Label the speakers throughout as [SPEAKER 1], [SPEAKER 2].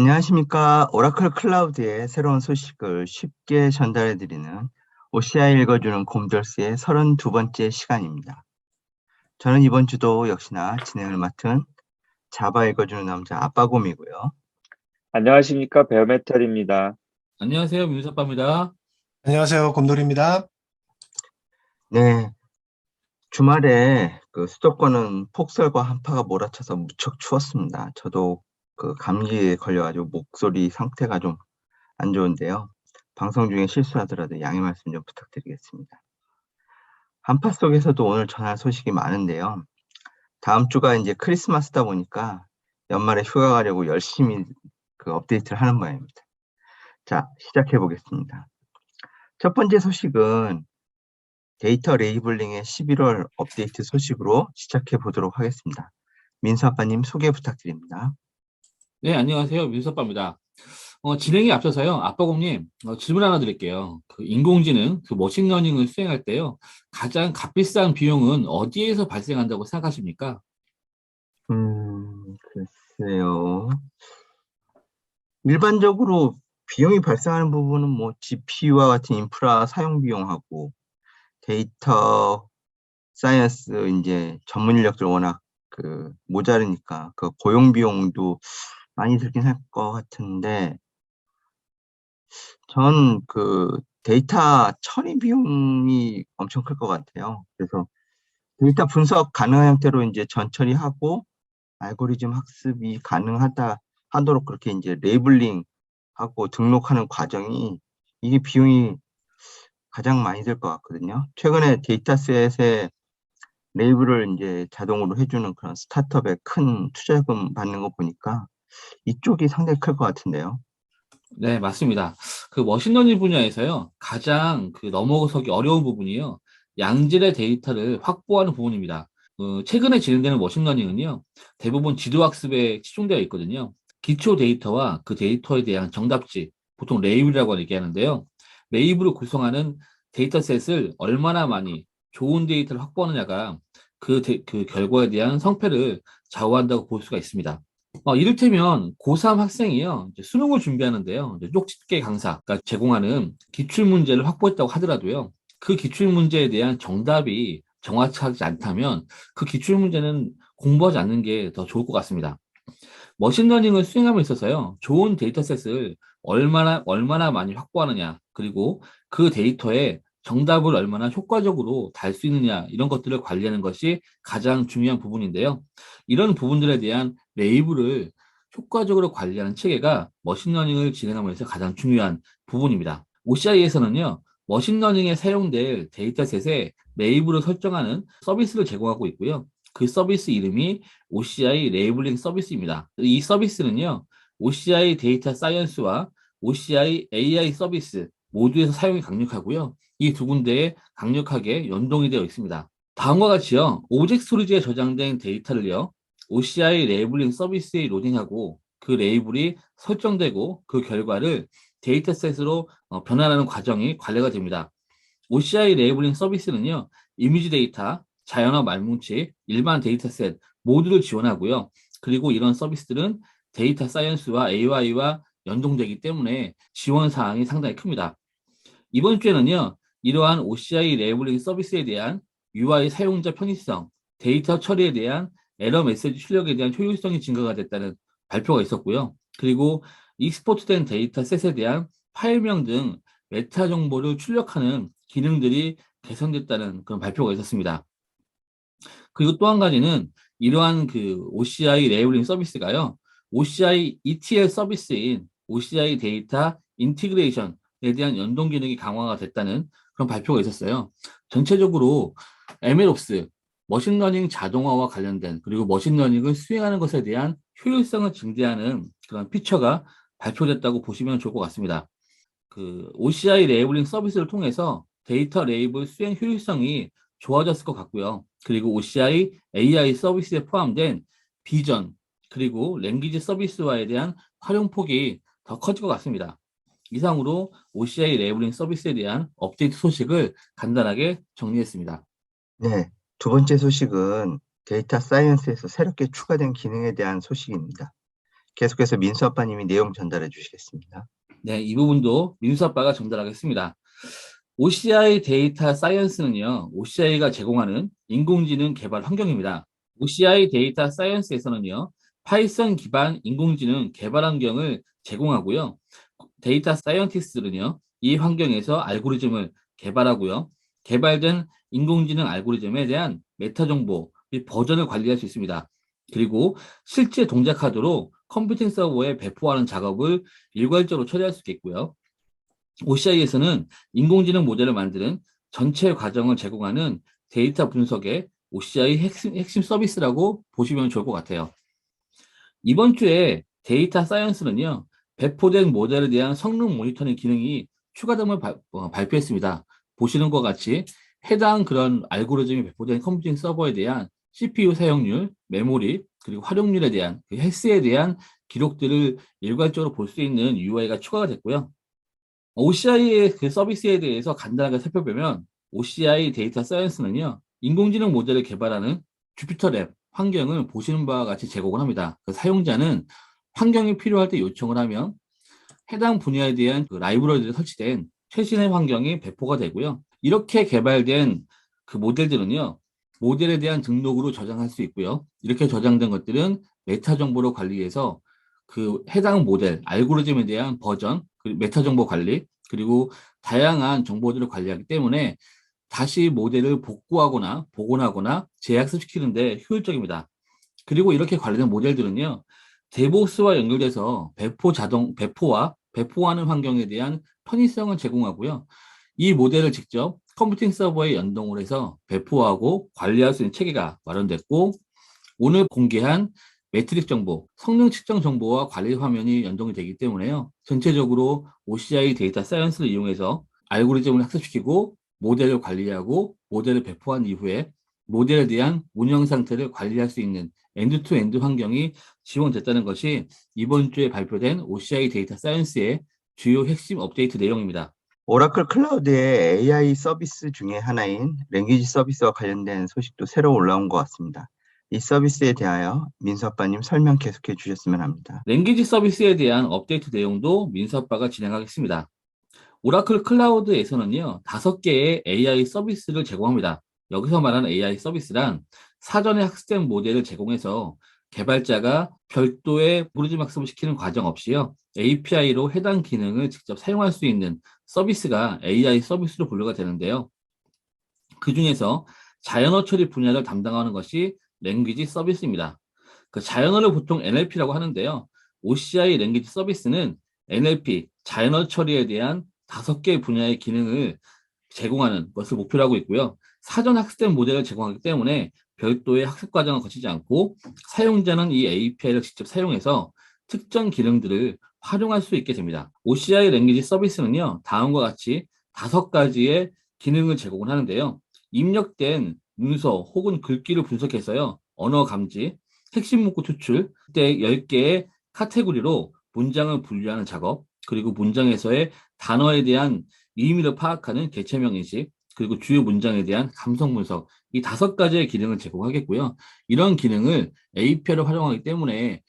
[SPEAKER 1] 안녕하십니까. 오라클 클라우드의 새로운 소식을 쉽게 전달해드리는 OCI 읽어주는 곰돌스의 32번째 시간입니다. 저는 이번 주도 역시나 진행을 맡은 자바 읽어주는 남자 아빠곰이고요.
[SPEAKER 2] 안녕하십니까, 베어메탈입니다.
[SPEAKER 3] 안녕하세요. 민석빠입니다.
[SPEAKER 4] 안녕하세요. 곰돌이입니다.
[SPEAKER 1] 네, 주말에 수도권은 폭설과 한파가 몰아쳐서 무척 추웠습니다. 저도 감기에 걸려가지고 목소리 상태가 좀 안 좋은데요. 방송 중에 실수하더라도 양해 말씀 좀 부탁드리겠습니다. 한파 속에서도 오늘 전할 소식이 많은데요. 다음 주가 이제 크리스마스다 보니까 연말에 휴가 가려고 열심히 업데이트를 하는 모양입니다. 자, 시작해 보겠습니다. 첫 번째 소식은 데이터 레이블링의 11월 업데이트 소식으로 시작해 보도록 하겠습니다. 민수 아빠님 소개 부탁드립니다.
[SPEAKER 3] 네, 안녕하세요. 민석빠입니다. 진행에 앞서서요. 아빠곰님, 질문 하나 드릴게요. 인공지능, 머신러닝을 수행할 때요. 가장 값비싼 비용은 어디에서 발생한다고 생각하십니까?
[SPEAKER 1] 글쎄요. 일반적으로 비용이 발생하는 부분은 뭐 GPU와 같은 인프라 사용 비용하고 데이터 사이언스 이제 전문 인력들 워낙 모자르니까 고용 비용도 많이 들긴 할 것 같은데 전 데이터 처리 비용이 엄청 클 것 같아요. 그래서 데이터 분석 가능한 형태로 이제 전처리하고 알고리즘 학습이 하도록 그렇게 이제 레이블링 하고 등록하는 과정이 이게 비용이 가장 많이 들 것 같거든요. 최근에 데이터셋에 레이블을 이제 자동으로 해주는 그런 스타트업에 큰 투자금 받는 거 보니까 이쪽이 상당히 클 것 같은데요.
[SPEAKER 3] 네, 맞습니다. 머신러닝 분야에서요. 가장 넘어서기 어려운 부분이요. 양질의 데이터를 확보하는 부분입니다. 최근에 진행되는 머신러닝은요. 대부분 지도학습에 치중되어 있거든요. 기초 데이터와 그 데이터에 대한 정답지, 보통 레이블이라고 얘기하는데요. 레이블을 구성하는 데이터셋을 얼마나 많이 좋은 데이터를 확보하느냐가 그 결과에 대한 성패를 좌우한다고 볼 수가 있습니다. 이를테면 고3 학생이요. 이제 수능을 준비하는데요. 이제 쪽집게 강사가 제공하는 기출문제를 확보했다고 하더라도요. 그 기출문제에 대한 정답이 정확하지 않다면 그 기출문제는 공부하지 않는 게 더 좋을 것 같습니다. 머신러닝을 수행함에 있어서요. 좋은 데이터셋을 얼마나 많이 확보하느냐, 그리고 그 데이터에 정답을 얼마나 효과적으로 달 수 있느냐, 이런 것들을 관리하는 것이 가장 중요한 부분인데요. 이런 부분들에 대한 레이블을 효과적으로 관리하는 체계가 머신러닝을 진행하면서 가장 중요한 부분입니다. OCI에서는요, 머신러닝에 사용될 데이터셋에 레이블을 설정하는 서비스를 제공하고 있고요. 그 서비스 이름이 OCI 레이블링 서비스입니다. 이 서비스는요, OCI 데이터 사이언스와 OCI AI 서비스 모두에서 사용이 강력하고요. 이 두 군데에 강력하게 연동이 되어 있습니다. 다음과 같이요, 오브젝트 스토리지에 저장된 데이터를요, OCI 레이블링 서비스에 로딩하고 그 레이블이 설정되고 그 결과를 데이터셋으로 변환하는 과정이 관리가 됩니다. OCI 레이블링 서비스는요, 이미지 데이터, 자연어 말뭉치, 일반 데이터셋 모두를 지원하고요. 그리고 이런 서비스들은 데이터 사이언스와 AI와 연동되기 때문에 지원 사항이 상당히 큽니다. 이번 주에는요, 이러한 OCI 레이블링 서비스에 대한 UI 사용자 편의성, 데이터 처리에 대한 에러 메시지 출력에 대한 효율성이 증가가 됐다는 발표가 있었고요. 그리고 익스포트된 데이터셋에 대한 파일명 등 메타 정보를 출력하는 기능들이 개선됐다는 그런 발표가 있었습니다. 그리고 또 한 가지는 이러한 OCI 레이블링 서비스가요, OCI ETL 서비스인 OCI 데이터 인티그레이션에 대한 연동 기능이 강화가 됐다는 그런 발표가 있었어요. 전체적으로 MLOps, 머신러닝 자동화와 관련된, 그리고 머신러닝을 수행하는 것에 대한 효율성을 증대하는 그런 피처가 발표됐다고 보시면 좋을 것 같습니다. OCI 레이블링 서비스를 통해서 데이터 레이블 수행 효율성이 좋아졌을 것 같고요. 그리고 OCI AI 서비스에 포함된 비전, 그리고 랭귀지 서비스화에 대한 활용폭이 더 커질 것 같습니다. 이상으로 OCI 레이블링 서비스에 대한 업데이트 소식을 간단하게 정리했습니다.
[SPEAKER 1] 네, 두 번째 소식은 데이터 사이언스에서 새롭게 추가된 기능에 대한 소식입니다. 계속해서 민수 아빠님이 내용 전달해 주시겠습니다.
[SPEAKER 3] 네, 이 부분도 민수 아빠가 전달하겠습니다. OCI 데이터 사이언스는요, OCI가 제공하는 인공지능 개발 환경입니다. OCI 데이터 사이언스에서는요, 파이썬 기반 인공지능 개발 환경을 제공하고요. 데이터 사이언티스트는요, 이 환경에서 알고리즘을 개발하고요. 개발된 인공지능 알고리즘에 대한 메타 정보 및 버전을 관리할 수 있습니다. 그리고 실제 동작하도록 컴퓨팅 서버에 배포하는 작업을 일괄적으로 처리할 수 있겠고요. OCI에서는 인공지능 모델을 만드는 전체 과정을 제공하는 데이터 분석의 OCI 핵심 서비스라고 보시면 좋을 것 같아요. 이번 주에 데이터 사이언스는요, 배포된 모델에 대한 성능 모니터링 기능이 추가됨을 발표했습니다. 보시는 것 같이 해당 그런 알고리즘이 배포된 컴퓨팅 서버에 대한 CPU 사용률, 메모리, 그리고 활용률에 대한 그 헬스에 대한 기록들을 일괄적으로 볼 수 있는 UI가 추가가 됐고요. OCI의 그 서비스에 대해서 간단하게 살펴보면 OCI 데이터 사이언스는요, 인공지능 모델을 개발하는 주피터랩 환경을 보시는 바와 같이 제공을 합니다. 그 사용자는 환경이 필요할 때 요청을 하면 해당 분야에 대한 그 라이브러리에 설치된 최신의 환경이 배포가 되고요. 이렇게 개발된 그 모델들은요, 모델에 대한 등록으로 저장할 수 있고요. 이렇게 저장된 것들은 메타 정보로 관리해서 그 해당 모델, 알고리즘에 대한 버전, 그 메타 정보 관리, 그리고 다양한 정보들을 관리하기 때문에 다시 모델을 복구하거나 복원하거나 재학습시키는데 효율적입니다. 그리고 이렇게 관련된 모델들은요, 데보스와 연결돼서 배포와 배포하는 환경에 대한 편의성을 제공하고요. 이 모델을 직접 컴퓨팅 서버에 연동을 해서 배포하고 관리할 수 있는 체계가 마련됐고, 오늘 공개한 매트릭 정보, 성능 측정 정보와 관리 화면이 연동이 되기 때문에요. 전체적으로 OCI 데이터 사이언스를 이용해서 알고리즘을 학습시키고 모델을 관리하고 모델을 배포한 이후에 모델에 대한 운영 상태를 관리할 수 있는 엔드투엔드 환경이 지원됐다는 것이 이번 주에 발표된 OCI 데이터 사이언스의 주요 핵심 업데이트 내용입니다.
[SPEAKER 1] 오라클 클라우드의 AI 서비스 중에 하나인 랭귀지 서비스와 관련된 소식도 새로 올라온 것 같습니다. 이 서비스에 대하여 민수 아빠님 설명 계속해 주셨으면 합니다.
[SPEAKER 3] 랭귀지 서비스에 대한 업데이트 내용도 민수 아빠가 진행하겠습니다. 오라클 클라우드에서는요, 5개의 AI 서비스를 제공합니다. 여기서 말하는 AI 서비스란 사전에 학습된 모델을 제공해서 개발자가 별도의 알고리즘 학습을 시키는 과정 없이요, API로 해당 기능을 직접 사용할 수 있는 서비스가 AI 서비스로 분류가 되는데요. 그 중에서 자연어 처리 분야를 담당하는 것이 랭귀지 서비스입니다. 그 자연어를 보통 NLP라고 하는데요. OCI 랭귀지 서비스는 NLP, 자연어 처리에 대한 5개 분야의 기능을 제공하는 것을 목표로 하고 있고요. 사전 학습된 모델을 제공하기 때문에 별도의 학습 과정을 거치지 않고 사용자는 이 API를 직접 사용해서 특정 기능들을 활용할 수 있게 됩니다. OCI 랭귀지 서비스는요, 다음과 같이 5가지의 기능을 제공을 하는데요. 입력된 문서 혹은 글귀를 분석해서요, 언어 감지, 핵심 문구 추출, 그때 10개의 카테고리로 문장을 분류하는 작업, 그리고 문장에서의 단어에 대한 의미를 파악하는 개체명 인식, 그리고 주요 문장에 대한 감성 분석, 이 5가지의 기능을 제공하겠고요. 이런 기능을 API로 활용하기 때문에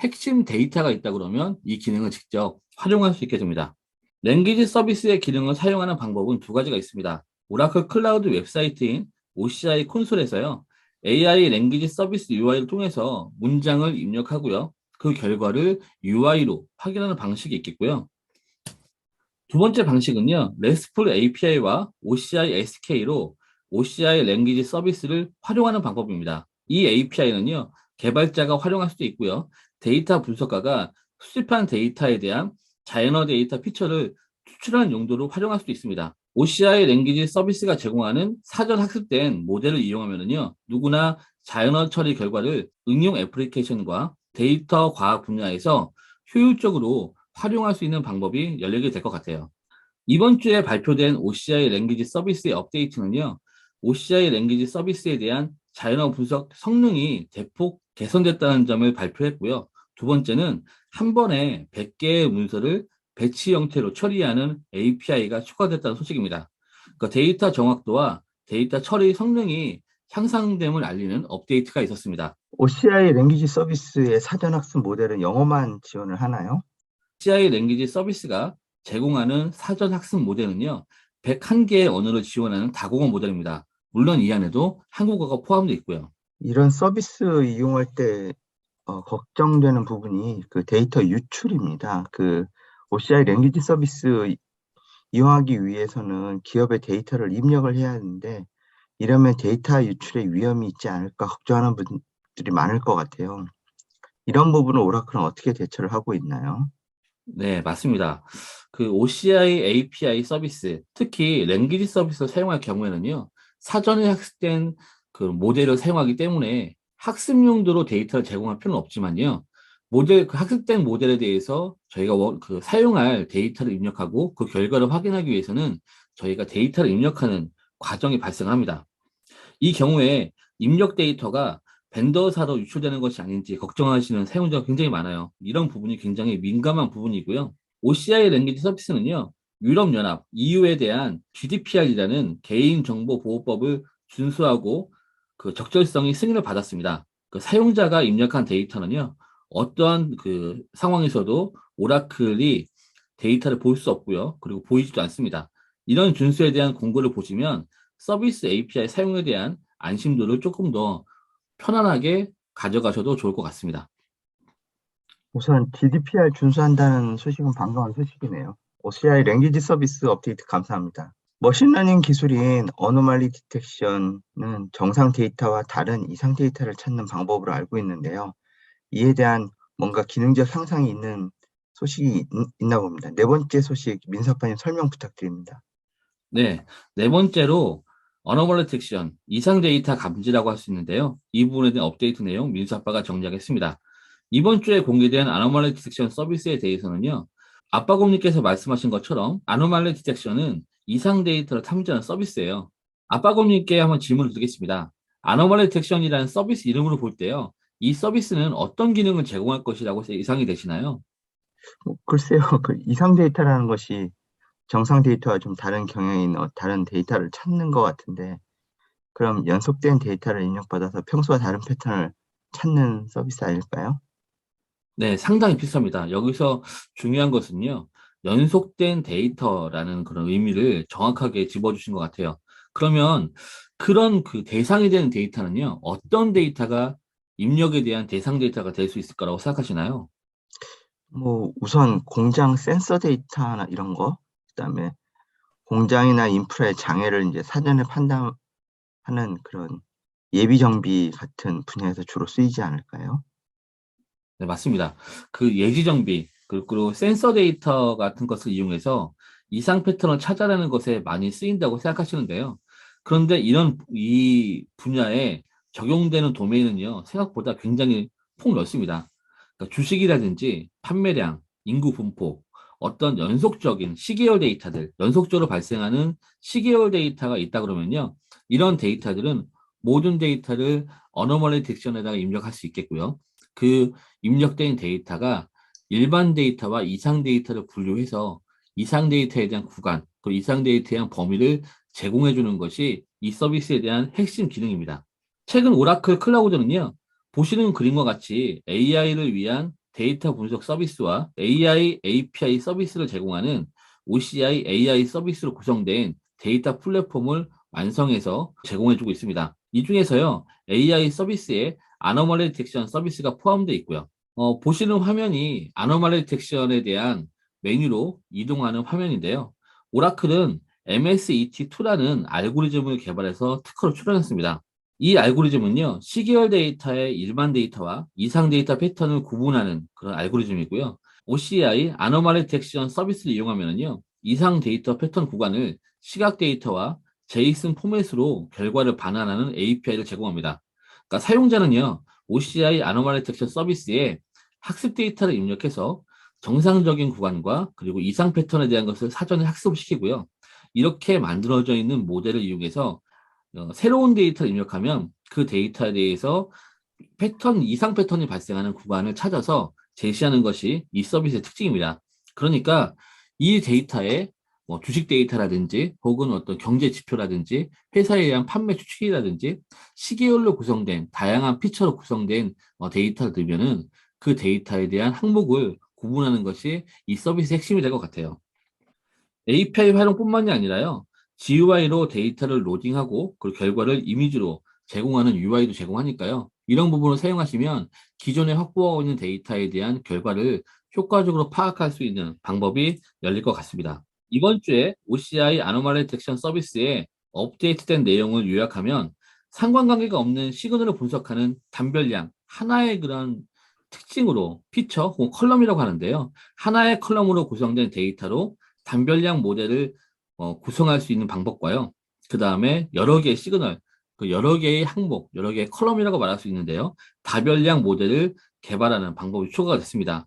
[SPEAKER 3] 핵심 데이터가 있다 그러면 이 기능을 직접 활용할 수 있게 됩니다. 랭귀지 서비스의 기능을 사용하는 방법은 2가지가 있습니다. 오라클 클라우드 웹사이트인 OCI 콘솔에서요, AI 랭귀지 서비스 UI를 통해서 문장을 입력하고요. 그 결과를 UI로 확인하는 방식이 있겠고요. 2번째 방식은요, RESTful API와 OCI SK로 OCI 랭귀지 서비스를 활용하는 방법입니다. 이 API는요, 개발자가 활용할 수도 있고요. 데이터 분석가가 수집한 데이터에 대한 자연어 데이터 피처를 추출하는 용도로 활용할 수도 있습니다. OCI 랭귀지 서비스가 제공하는 사전 학습된 모델을 이용하면요, 누구나 자연어 처리 결과를 응용 애플리케이션과 데이터 과학 분야에서 효율적으로 활용할 수 있는 방법이 열리게 될 것 같아요. 이번 주에 발표된 OCI 랭귀지 서비스의 업데이트는요, OCI 랭귀지 서비스에 대한 자연어 분석 성능이 대폭 개선됐다는 점을 발표했고요. 2번째는 한 번에 100개의 문서를 배치 형태로 처리하는 API가 추가됐다는 소식입니다. 그러니까 데이터 정확도와 데이터 처리 성능이 향상됨을 알리는 업데이트가 있었습니다.
[SPEAKER 1] OCI 랭귀지 서비스의 사전 학습 모델은 영어만 지원을 하나요?
[SPEAKER 3] CI 랭귀지 서비스가 제공하는 사전 학습 모델은요, 101개의 언어를 지원하는 다국어 모델입니다. 물론 이 안에도 한국어가 포함되어 있고요.
[SPEAKER 1] 이런 서비스 이용할 때 걱정되는 부분이 그 데이터 유출입니다. 그 OCI 랭귀지 서비스 이용하기 위해서는 기업의 데이터를 입력을 해야 하는데 이러면 데이터 유출의 위험이 있지 않을까 걱정하는 분들이 많을 것 같아요. 이런 부분은 오라클은 어떻게 대처를 하고 있나요?
[SPEAKER 3] 네, 맞습니다. 그 OCI API 서비스, 특히 랭귀지 서비스를 사용할 경우에는요, 사전에 학습된 그 모델을 사용하기 때문에 학습 용도로 데이터를 제공할 필요는 없지만요, 그 학습된 모델에 대해서 저희가 그 사용할 데이터를 입력하고 그 결과를 확인하기 위해서는 저희가 데이터를 입력하는 과정이 발생합니다. 이 경우에 입력 데이터가 벤더사로 유출되는 것이 아닌지 걱정하시는 사용자가 굉장히 많아요. 이런 부분이 굉장히 민감한 부분이고요. OCI 랭귀지 서비스는요, 유럽연합, EU에 대한 GDPR이라는 개인정보보호법을 준수하고 그 적절성이 승인을 받았습니다. 그 사용자가 입력한 데이터는요, 어떠한 그 상황에서도 오라클이 데이터를 볼 수 없고요. 그리고 보이지도 않습니다. 이런 준수에 대한 공고를 보시면 서비스 API 사용에 대한 안심도를 조금 더 편안하게 가져가셔도 좋을 것 같습니다.
[SPEAKER 1] 우선 GDPR 준수한다는 소식은 반가운 소식이네요. OCI 랭귀지 서비스 업데이트 감사합니다. 머신러닝 기술인 어노말리 디텍션은 정상 데이터와 다른 이상 데이터를 찾는 방법으로 알고 있는데요. 이에 대한 뭔가 기능적 향상이 있는 소식이 있나 봅니다. 네 번째 소식 민사파님 설명 부탁드립니다.
[SPEAKER 3] 네, 네 번째로 어너멀리 딕션, 이상 데이터 감지라고 할 수 있는데요. 이 부분에 대한 업데이트 내용 민사파가 정리하겠습니다. 이번 주에 공개된 아노말리 디텍션 서비스에 대해서는요. 아빠곰님께서 말씀하신 것처럼 아노말리 디텍션은 이상 데이터를 탐지하는 서비스예요. 아빠곰님께 한번 질문을 드리겠습니다. 아노말리 디텍션이라는 서비스 이름으로 볼 때요. 이 서비스는 어떤 기능을 제공할 것이라고 예상이 되시나요?
[SPEAKER 1] 글쎄요, 그 이상 데이터라는 것이 정상 데이터와 좀 다른 경향인 다른 데이터를 찾는 것 같은데, 그럼 연속된 데이터를 입력받아서 평소와 다른 패턴을 찾는 서비스 아닐까요?
[SPEAKER 3] 네, 상당히 비슷합니다. 여기서 중요한 것은요, 연속된 데이터라는 그런 의미를 정확하게 집어주신 것 같아요. 그러면 그런 그 대상이 되는 데이터는요, 어떤 데이터가 입력에 대한 대상 데이터가 될 수 있을 거라고 생각하시나요?
[SPEAKER 1] 뭐 우선 공장 센서 데이터나 이런 거, 그다음에 공장이나 인프라의 장애를 이제 사전에 판단하는 그런 예비 정비 같은 분야에서 주로 쓰이지 않을까요?
[SPEAKER 3] 네, 맞습니다. 그 예지 정비, 그리고 센서 데이터 같은 것을 이용해서 이상 패턴을 찾아내는 것에 많이 쓰인다고 생각하시는데요. 그런데 이 분야에 적용되는 도메인은요, 생각보다 굉장히 폭넓습니다. 그러니까 주식이라든지 판매량, 인구 분포, 어떤 연속적인 시계열 데이터들, 연속적으로 발생하는 시계열 데이터가 있다 그러면요, 이런 데이터들은 모든 데이터를 어노멀리 딕션에다가 입력할 수 있겠고요. 그 입력된 데이터가 일반 데이터와 이상 데이터를 분류해서 이상 데이터에 대한 구간, 그 이상 데이터에 대한 범위를 제공해 주는 것이 이 서비스에 대한 핵심 기능입니다. 최근 오라클 클라우드는요, 보시는 그림과 같이 AI를 위한 데이터 분석 서비스와 AI API 서비스를 제공하는 OCI AI 서비스로 구성된 데이터 플랫폼을 완성해서 제공해주고 있습니다. 이 중에서요, AI 서비스에 아노멀리 디텍션 서비스가 포함되어 있고요. 보시는 화면이 아노멀리 디텍션에 대한 메뉴로 이동하는 화면인데요. 오라클은 MSET2라는 알고리즘을 개발해서 특허를 출원했습니다. 이 알고리즘은요, 시계열 데이터의 일반 데이터와 이상 데이터 패턴을 구분하는 그런 알고리즘이고요. OCI 아노멀리 디텍션 서비스를 이용하면요, 이상 데이터 패턴 구간을 시각 데이터와 제이슨 포맷으로 결과를 반환하는 API를 제공합니다. 그러니까 사용자는요, OCI 아노멀리 디텍션 서비스에 학습 데이터를 입력해서 정상적인 구간과 그리고 이상 패턴에 대한 것을 사전에 학습을 시키고요. 이렇게 만들어져 있는 모델을 이용해서 새로운 데이터를 입력하면 그 데이터에 대해서 이상 패턴이 발생하는 구간을 찾아서 제시하는 것이 이 서비스의 특징입니다. 그러니까 이 데이터에 뭐 주식 데이터라든지 혹은 어떤 경제 지표라든지 회사에 의한 판매 추측이라든지 시계열로 구성된 다양한 피처로 구성된 데이터를 들면은 그 데이터에 대한 항목을 구분하는 것이 이 서비스의 핵심이 될 것 같아요. API 활용뿐만이 아니라요. GUI로 데이터를 로딩하고 그 결과를 이미지로 제공하는 UI도 제공하니까요. 이런 부분을 사용하시면 기존에 확보하고 있는 데이터에 대한 결과를 효과적으로 파악할 수 있는 방법이 열릴 것 같습니다. 이번 주에 OCI 아노말리 딕션 서비스에 업데이트된 내용을 요약하면 상관관계가 없는 시그널을 분석하는 단별량 하나의 그런 특징으로 피처 혹은 컬럼이라고 하는데요. 하나의 컬럼으로 구성된 데이터로 단별량 모델을 구성할 수 있는 방법과요. 그 다음에 여러 개의 시그널, 그 여러 개의 항목, 여러 개의 컬럼이라고 말할 수 있는데요. 다별량 모델을 개발하는 방법이 추가가 됐습니다.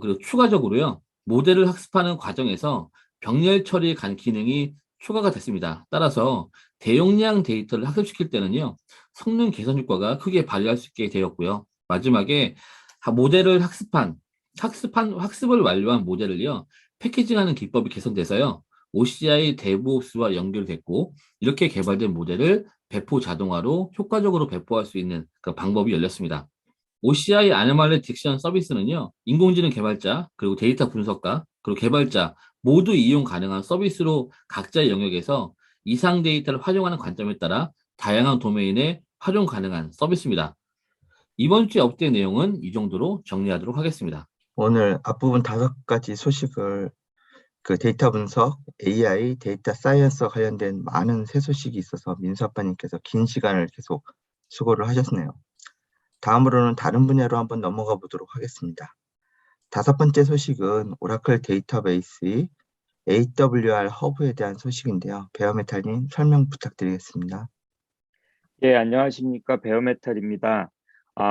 [SPEAKER 3] 그리고 추가적으로요. 모델을 학습하는 과정에서 병렬 처리 간 기능이 추가가 됐습니다. 따라서 대용량 데이터를 학습시킬 때는요. 성능 개선 효과가 크게 발휘할 수 있게 되었고요. 마지막에 모델을 학습을 완료한 모델을요. 패키징하는 기법이 개선돼서요. OCI 데브옵스와 연결됐고 이렇게 개발된 모델을 배포 자동화로 효과적으로 배포할 수 있는 그 방법이 열렸습니다. OCI 아노말리 딕션 서비스는요. 인공지능 개발자, 그리고 데이터 분석가, 그리고 개발자 모두 이용 가능한 서비스로 각자의 영역에서 이상 데이터를 활용하는 관점에 따라 다양한 도메인에 활용 가능한 서비스입니다. 이번 주에 업데이트 내용은 이 정도로 정리하도록 하겠습니다.
[SPEAKER 1] 오늘 앞부분 5가지 소식을 그 데이터 분석, AI, 데이터 사이언스와 관련된 많은 새 소식이 있어서 민수 아빠님께서 긴 시간을 계속 수고를 하셨네요. 다음으로는 다른 분야로 한번 넘어가 보도록 하겠습니다. 5번째 소식은 오라클 데이터베이스 AWR 허브에 대한 소식인데요. 베어메탈님 설명 부탁드리겠습니다.
[SPEAKER 2] 예, 안녕하십니까. 베어메탈입니다.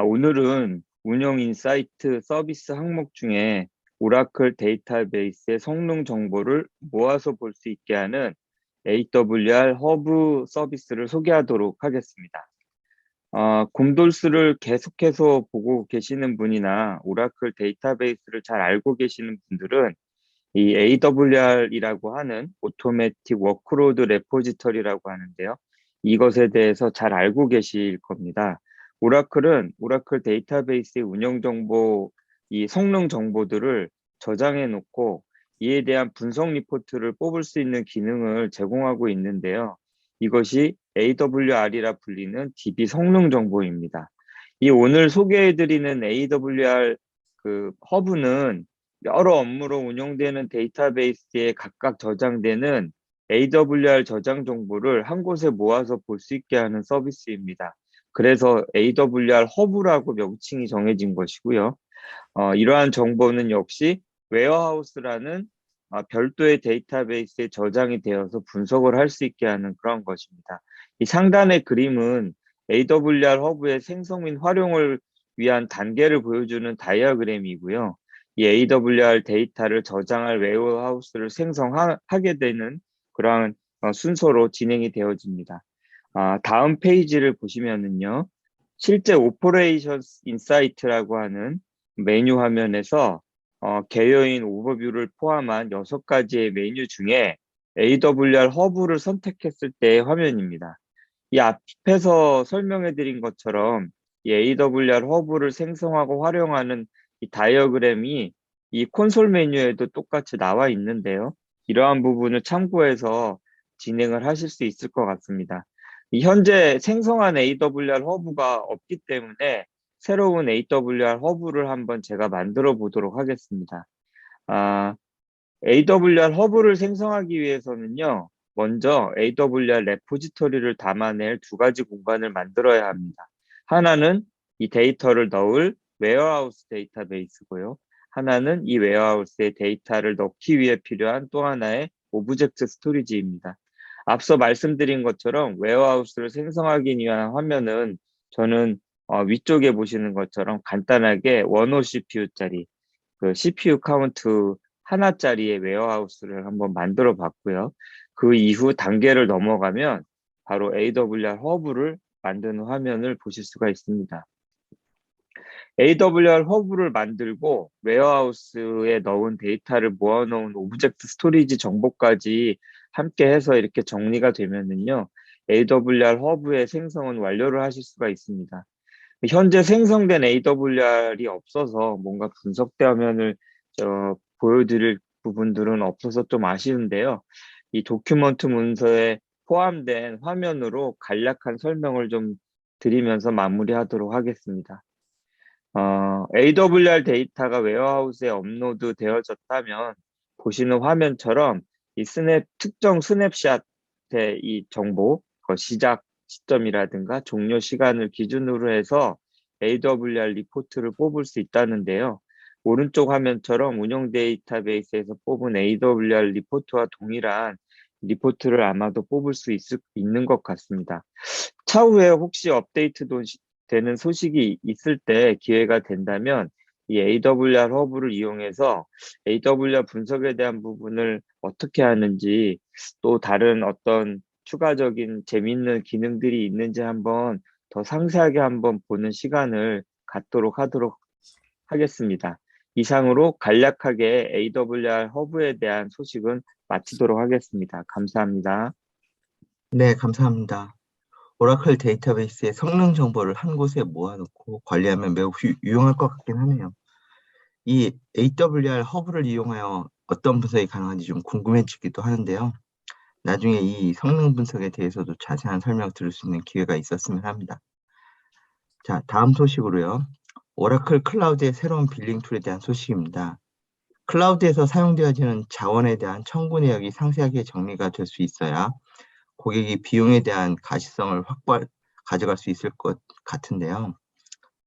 [SPEAKER 2] 오늘은 운영 인사이트 서비스 항목 중에 오라클 데이터베이스의 성능 정보를 모아서 볼 수 있게 하는 AWR 허브 서비스를 소개하도록 하겠습니다. 곰돌스를 계속해서 보고 계시는 분이나 오라클 데이터베이스를 잘 알고 계시는 분들은 이 AWR이라고 하는 오토매틱 워크로드 레포지터리라고 하는데요. 이것에 대해서 잘 알고 계실 겁니다. 오라클은 오라클 데이터베이스의 운영 정보, 이 성능 정보들을 저장해 놓고 이에 대한 분석 리포트를 뽑을 수 있는 기능을 제공하고 있는데요. 이것이 AWR이라 불리는 DB 성능 정보입니다. 이 오늘 소개해드리는 AWR 그 허브는 여러 업무로 운영되는 데이터베이스에 각각 저장되는 AWR 저장 정보를 한 곳에 모아서 볼 수 있게 하는 서비스입니다. 그래서 AWR 허브라고 명칭이 정해진 것이고요. 이러한 정보는 역시 웨어하우스라는 별도의 데이터베이스에 저장이 되어서 분석을 할 수 있게 하는 그런 것입니다. 이 상단의 그림은 AWR 허브의 생성 및 활용을 위한 단계를 보여주는 다이어그램이고요. 이 AWR 데이터를 저장할 웨어하우스를 생성하게 되는 그러한 순서로 진행이 되어집니다. 다음 페이지를 보시면은요. 실제 오퍼레이션스 인사이트라고 하는 메뉴 화면에서 개요인 오버뷰를 포함한 6가지의 메뉴 중에 AWR 허브를 선택했을 때의 화면입니다. 이 앞에서 설명해 드린 것처럼 이 AWR 허브를 생성하고 활용하는 이 다이어그램이 이 콘솔 메뉴에도 똑같이 나와 있는데요. 이러한 부분을 참고해서 진행을 하실 수 있을 것 같습니다. 현재 생성한 AWR 허브가 없기 때문에 새로운 AWR 허브를 한번 제가 만들어 보도록 하겠습니다. AWR 허브를 생성하기 위해서는요. 먼저 AWR 레포지토리를 담아낼 2가지 공간을 만들어야 합니다. 하나는 이 데이터를 넣을 웨어하우스 데이터베이스고요. 하나는 이 웨어하우스에 데이터를 넣기 위해 필요한 또 하나의 오브젝트 스토리지입니다. 앞서 말씀드린 것처럼 웨어하우스를 생성하기 위한 화면은 저는 위쪽에 보시는 것처럼 간단하게 1호 CPU짜리 그 CPU 카운트 하나짜리의 웨어하우스를 한번 만들어 봤고요. 그 이후 단계를 넘어가면 바로 AWR 허브를 만드는 화면을 보실 수가 있습니다. AWR 허브를 만들고 웨어하우스에 넣은 데이터를 모아놓은 오브젝트 스토리지 정보까지 함께 해서 이렇게 정리가 되면은요, AWR 허브의 생성은 완료를 하실 수가 있습니다. 현재 생성된 AWR이 없어서 뭔가 분석 화면을 보여드릴 부분들은 없어서 좀 아쉬운데요. 이 도큐먼트 문서에 포함된 화면으로 간략한 설명을 좀 드리면서 마무리하도록 하겠습니다. AWR 데이터가 웨어하우스에 업로드 되어졌다면 보시는 화면처럼 이 특정 스냅샷의 이 정보, 시작 시점이라든가 종료 시간을 기준으로 해서 AWR 리포트를 뽑을 수 있다는데요. 오른쪽 화면처럼 운영 데이터베이스에서 뽑은 AWR 리포트와 동일한 리포트를 아마도 뽑을 수 있는 것 같습니다. 차후에 혹시 업데이트 되는 소식이 있을 때 기회가 된다면 이 AWR 허브를 이용해서 AWR 분석에 대한 부분을 어떻게 하는지, 또 다른 어떤 추가적인 재밌는 기능들이 있는지 한번 더 상세하게 한번 보는 시간을 갖도록 하도록 하겠습니다. 이상으로 간략하게 AWR 허브에 대한 소식은 마치도록 하겠습니다. 감사합니다.
[SPEAKER 1] 네, 감사합니다. 오라클 데이터베이스의 성능 정보를 한 곳에 모아놓고 관리하면 매우 유용할 것 같긴 하네요. 이 AWR 허브를 이용하여 어떤 분석이 가능한지 좀 궁금해지기도 하는데요. 나중에 이 성능 분석에 대해서도 자세한 설명 들을 수 있는 기회가 있었으면 합니다. 자, 다음 소식으로요. 오라클 클라우드의 새로운 빌링 툴에 대한 소식입니다. 클라우드에서 사용되어지는 자원에 대한 청구 내역이 상세하게 정리가 될 수 있어야 고객이 비용에 대한 가시성을 가져갈 수 있을 것 같은데요.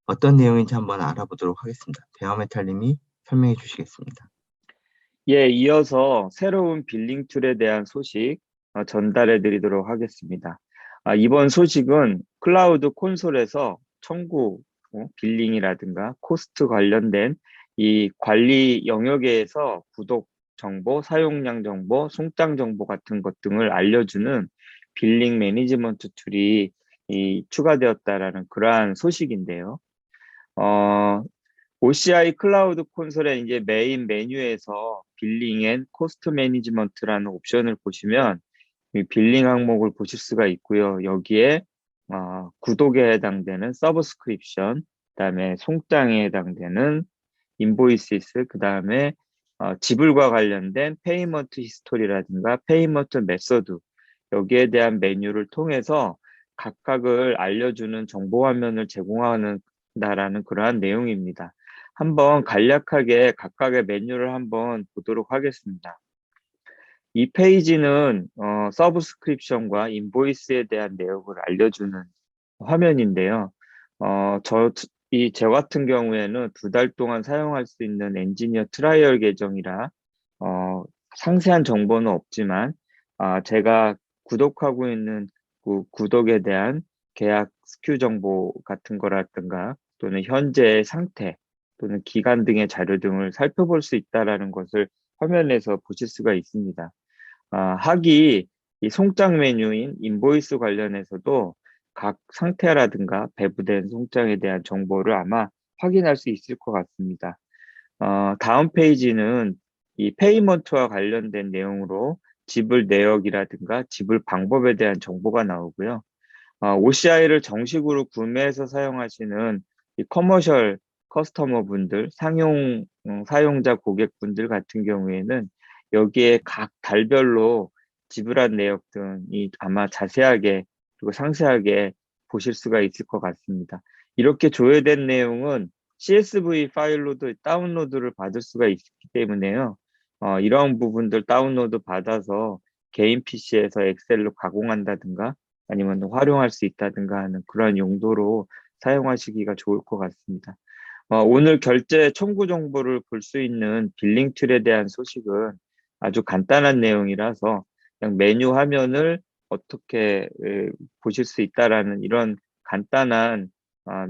[SPEAKER 1] 어떤 내용인지 한번 알아보도록 하겠습니다. 베어메탈님이 설명해 주시겠습니다.
[SPEAKER 2] 예, 이어서 새로운 빌링 툴에 대한 소식 전달해 드리도록 하겠습니다. 이번 소식은 클라우드 콘솔에서 청구, 빌링이라든가 코스트 관련된 이 관리 영역에서 구독 정보, 사용량 정보, 송장 정보 같은 것 등을 알려주는 빌링 매니지먼트 툴이 추가되었다라는 그러한 소식인데요. OCI 클라우드 콘솔의 이제 메인 메뉴에서 빌링 앤 코스트 매니지먼트라는 옵션을 보시면 이 빌링 항목을 보실 수가 있고요. 여기에 구독에 해당되는 서브스크립션, 그다음에 송장에 해당되는 인보이시스, 그다음에 지불과 관련된 페이먼트 히스토리라든가 페이먼트 메서드, 여기에 대한 메뉴를 통해서 각각을 알려주는 정보 화면을 제공한다라는 그러한 내용입니다. 한번 간략하게 각각의 메뉴를 한번 보도록 하겠습니다. 이 페이지는 서브스크립션과 인보이스에 대한 내용을 알려주는 화면인데요. 저 같은 경우에는 2달 동안 사용할 수 있는 엔지니어 트라이얼 계정이라 상세한 정보는 없지만 제가 구독하고 있는 그 구독에 대한 계약 스큐 정보 같은 거라든가 또는 현재의 상태 또는 기간 등의 자료 등을 살펴볼 수 있다라는 것을 화면에서 보실 수가 있습니다. 하기 이 송장 메뉴인 인보이스 관련해서도 각 상태라든가 배부된 송장에 대한 정보를 아마 확인할 수 있을 것 같습니다. 다음 페이지는 이 페이먼트와 관련된 내용으로 지불 내역이라든가 지불 방법에 대한 정보가 나오고요. OCI를 정식으로 구매해서 사용하시는 이 커머셜 커스터머 분들, 사용자 고객분들 같은 경우에는 여기에 각 달별로 지불한 내역 등이 아마 자세하게 그리고 상세하게 보실 수가 있을 것 같습니다. 이렇게 조회된 내용은 CSV 파일로도 다운로드를 받을 수가 있기 때문에요. 이런 부분들 다운로드 받아서 개인 PC에서 엑셀로 가공한다든가 아니면 활용할 수 있다든가 하는 그런 용도로 사용하시기가 좋을 것 같습니다. 오늘 결제 청구 정보를 볼 수 있는 빌링 툴에 대한 소식은 아주 간단한 내용이라서 그냥 메뉴 화면을 어떻게 보실 수 있다라는 이런 간단한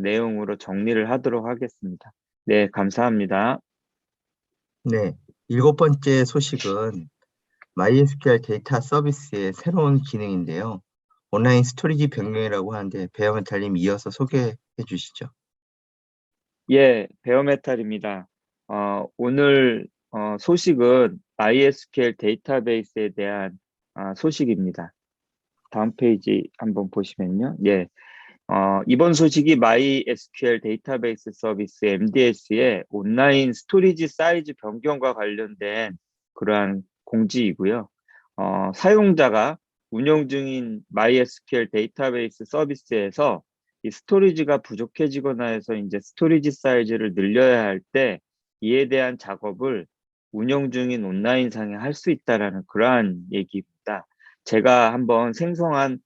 [SPEAKER 2] 내용으로 정리를 하도록 하겠습니다. 네, 감사합니다.
[SPEAKER 1] 네, 7번째 소식은 MySQL 데이터 서비스의 새로운 기능인데요. 온라인 스토리지 변경이라고 하는데 베어메탈님 이어서 소개해 주시죠.
[SPEAKER 2] 예, 베어메탈입니다. 오늘 소식은 MySQL 데이터베이스에 대한 소식입니다. 다음 페이지 한번 보시면요. 예, 이번 소식이 MySQL 데이터베이스 서비스 MDS의 온라인 스토리지 사이즈 변경과 관련된 그러한 공지이고요. 사용자가 운영 중인 MySQL 데이터베이스 서비스에서 이 스토리지가 부족해지거나 해서 이제 스토리지 사이즈를 늘려야 할 때 이에 대한 작업을 운영 중인 온라인상에 할 수 있다라는 그러한 얘기입니다. 제가 한번 생성한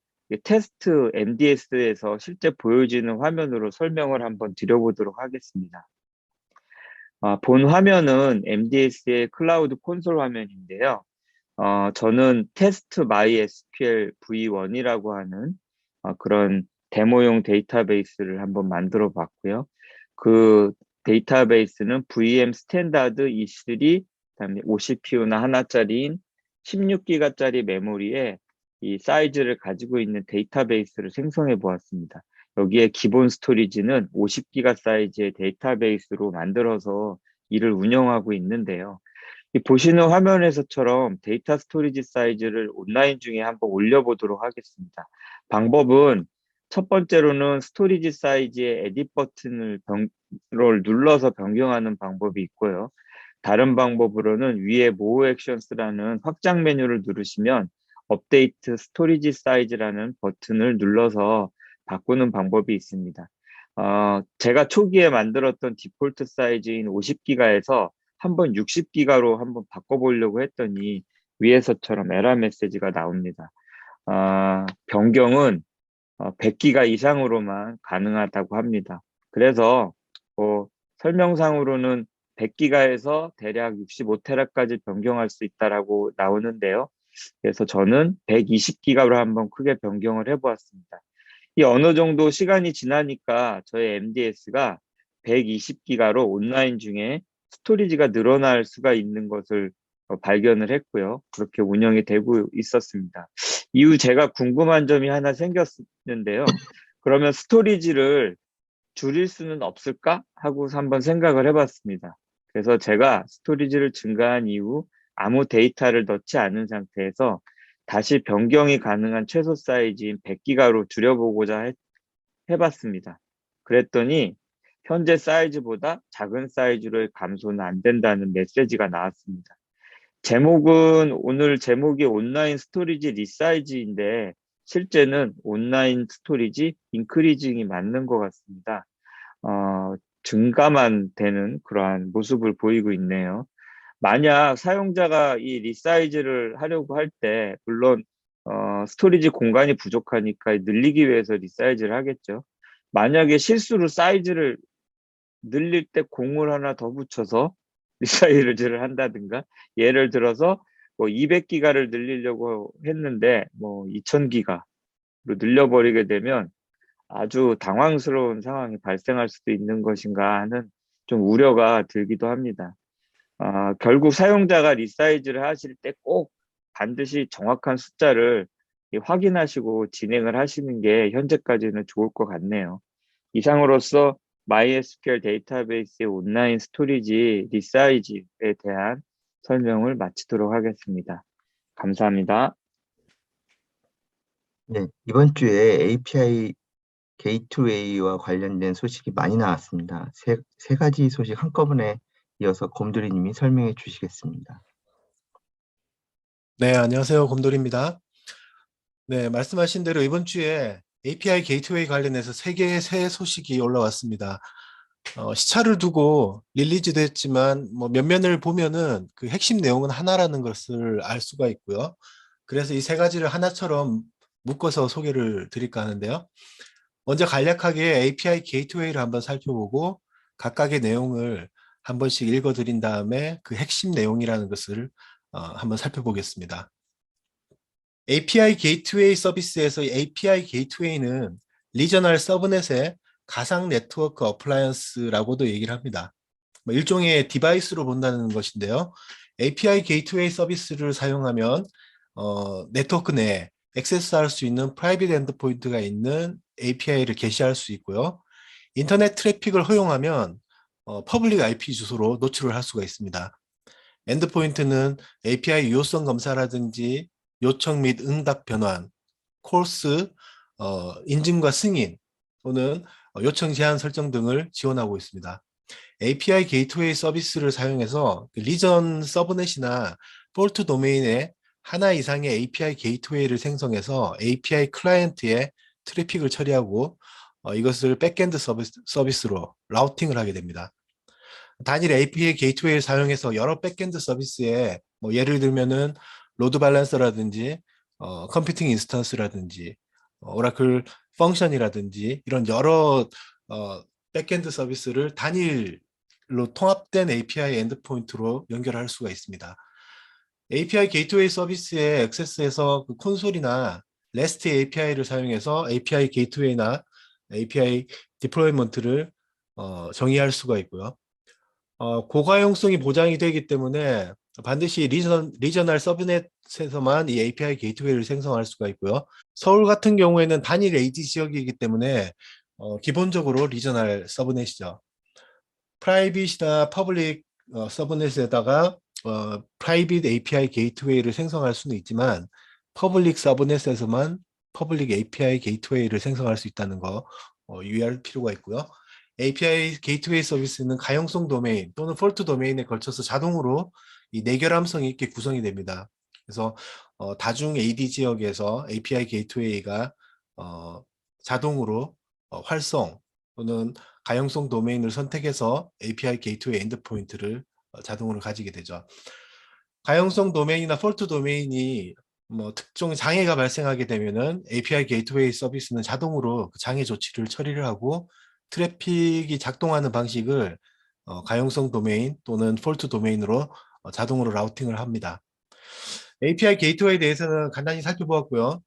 [SPEAKER 2] 테스트 MDS에서 실제 보여지는 화면으로 설명을 한번 드려보도록 하겠습니다. 본 화면은 MDS의 클라우드 콘솔 화면인데요. 저는 테스트 MySQL V1이라고 하는 그런 데모용 데이터베이스를 한번 만들어 봤고요. 그 데이터베이스는 VM 스탠다드 E3, 그다음에 50PU나 하나짜리인 16기가짜리 메모리에 이 사이즈를 가지고 있는 데이터베이스를 생성해 보았습니다. 여기에 기본 스토리지는 50기가 사이즈의 데이터베이스로 만들어서 이를 운영하고 있는데요. 이 보시는 화면에서처럼 데이터 스토리지 사이즈를 온라인 중에 한번 올려보도록 하겠습니다. 방법은 첫 번째로는 스토리지 사이즈의 에딧 버튼을 눌러서 변경하는 방법이 있고요. 다른 방법으로는 위에 More Actions라는 확장 메뉴를 누르시면 업데이트 스토리지 사이즈라는 버튼을 눌러서 바꾸는 방법이 있습니다. 제가 초기에 만들었던 디폴트 사이즈인 50기가에서 한번 60기가로 한번 바꿔보려고 했더니 위에서처럼 에러 메시지가 나옵니다. 변경은 100기가 이상으로만 가능하다고 합니다. 그래서 설명상으로는 100기가에서 대략 65테라까지 변경할 수 있다라고 나오는데요. 그래서 저는 120기가로 한번 크게 변경을 해보았습니다. 이 어느 정도 시간이 지나니까 저의 MDS가 120기가로 온라인 중에 스토리지가 늘어날 수가 있는 것을 발견을 했고요. 그렇게 운영이 되고 있었습니다. 이후 제가 궁금한 점이 하나 생겼는데요. 그러면 스토리지를 줄일 수는 없을까? 하고 한번 생각을 해봤습니다. 그래서 제가 스토리지를 증가한 이후 아무 데이터를 넣지 않은 상태에서 다시 변경이 가능한 최소 사이즈인 100기가로 줄여보고자 해봤습니다. 그랬더니 현재 사이즈보다 작은 사이즈로의 감소는 안 된다는 메시지가 나왔습니다. 오늘 제목이 온라인 스토리지 리사이즈인데 실제는 온라인 스토리지 인크리징이 맞는 것 같습니다. 증가만 되는 그러한 모습을 보이고 있네요. 만약 사용자가 이 리사이즈를 하려고 할 때 물론 스토리지 공간이 부족하니까 늘리기 위해서 리사이즈를 하겠죠. 만약에 실수로 사이즈를 늘릴 때 공을 하나 더 붙여서 리사이즈를 한다든가 예를 들어서 뭐 200기가를 늘리려고 했는데 뭐 2000기가로 늘려버리게 되면 아주 당황스러운 상황이 발생할 수도 있는 것인가 하는 좀 우려가 들기도 합니다. 결국 사용자가 리사이즈를 하실 때 꼭 반드시 정확한 숫자를 확인하시고 진행을 하시는 게 현재까지는 좋을 것 같네요. 이상으로서 MySQL 데이터베이스의 온라인 스토리지 리사이즈에 대한 설명을 마치도록 하겠습니다. 감사합니다.
[SPEAKER 1] 네, 이번 주에 API 게이트웨이와 관련된 소식이 많이 나왔습니다. 세 가지 소식 한꺼번에 이어서 곰돌이님이 설명해 주시겠습니다.
[SPEAKER 4] 네, 안녕하세요. 곰돌입니다. 네, 말씀하신 대로 이번 주에 API 게이트웨이 관련해서 3개의 새 소식이 올라왔습니다. 시차를 두고 릴리즈도 했지만 몇 면을 보면은 그 핵심 내용은 하나라는 것을 알 수가 있고요. 그래서 이 3가지를 하나처럼 묶어서 소개를 드릴까 하는데요. 먼저 간략하게 API 게이트웨이를 한번 살펴보고 각각의 내용을 한 번씩 읽어드린 다음에 그 핵심 내용이라는 것을 한번 살펴보겠습니다. API 게이트웨이 서비스에서 API 게이트웨이는 리저널 서브넷의 가상 네트워크 어플라이언스라고도 얘기를 합니다. 일종의 디바이스로 본다는 것인데요. API 게이트웨이 서비스를 사용하면 네트워크 내에 액세스할 수 있는 프라이빗 엔드포인트가 있는 API를 게시할 수 있고요. 인터넷 트래픽을 허용하면 퍼블릭 IP 주소로 노출을 할 수가 있습니다. 엔드포인트는 API 유효성 검사라든지 요청 및 응답 변환, 코스, 인증과 승인 또는 요청 제한 설정 등을 지원하고 있습니다. API 게이트웨이 서비스를 사용해서 리전 서브넷이나 폴트 도메인에 하나 이상의 API 게이트웨이를 생성해서 API 클라이언트에 트래픽을 처리하고 이것을 백엔드 서비스로 라우팅을 하게 됩니다. 단일 API 게이트웨이를 사용해서 여러 백엔드 서비스에 뭐 예를 들면은 로드 밸런서라든지 컴퓨팅 인스턴스라든지 오라클 펑션이라든지 이런 여러 백엔드 서비스를 단일로 통합된 API 엔드포인트로 연결할 수가 있습니다. API 게이트웨이 서비스에 액세스해서 그 콘솔이나 REST API를 사용해서 API 게이트웨이나 API 디플로이먼트를 정의할 수가 있고요. 고가용성이 보장이 되기 때문에 반드시 리저널 서브넷에서만 이 API 게이트웨이를 생성할 수가 있고요. 서울 같은 경우에는 단일 AD 지역이기 때문에 기본적으로 리저널 서브넷이죠. 프라이빗이나 퍼블릭 서브넷에다가 프라이빗 API 게이트웨이를 생성할 수는 있지만 퍼블릭 서브넷에서만 퍼블릭 API 게이트웨이를 생성할 수 있다는 거 유의할 필요가 있고요. API 게이트웨이 서비스는 가용성 도메인 또는 폴트 도메인에 걸쳐서 자동으로 이 내결함성이 있게 구성이 됩니다. 그래서 다중 AD 지역에서 API 게이트웨이가 자동으로 활성 또는 가용성 도메인을 선택해서 API 게이트웨이 엔드포인트를 자동으로 가지게 되죠. 가용성 도메인이나 폴트 도메인이 뭐 특정 장애가 발생하게 되면은 API 게이트웨이 서비스는 자동으로 그 장애 조치를 처리를 하고 트래픽이 작동하는 방식을 가용성 도메인 또는 폴트 도메인으로 자동으로 라우팅을 합니다. API 게이트웨이에 대해서는 간단히 살펴보았고요.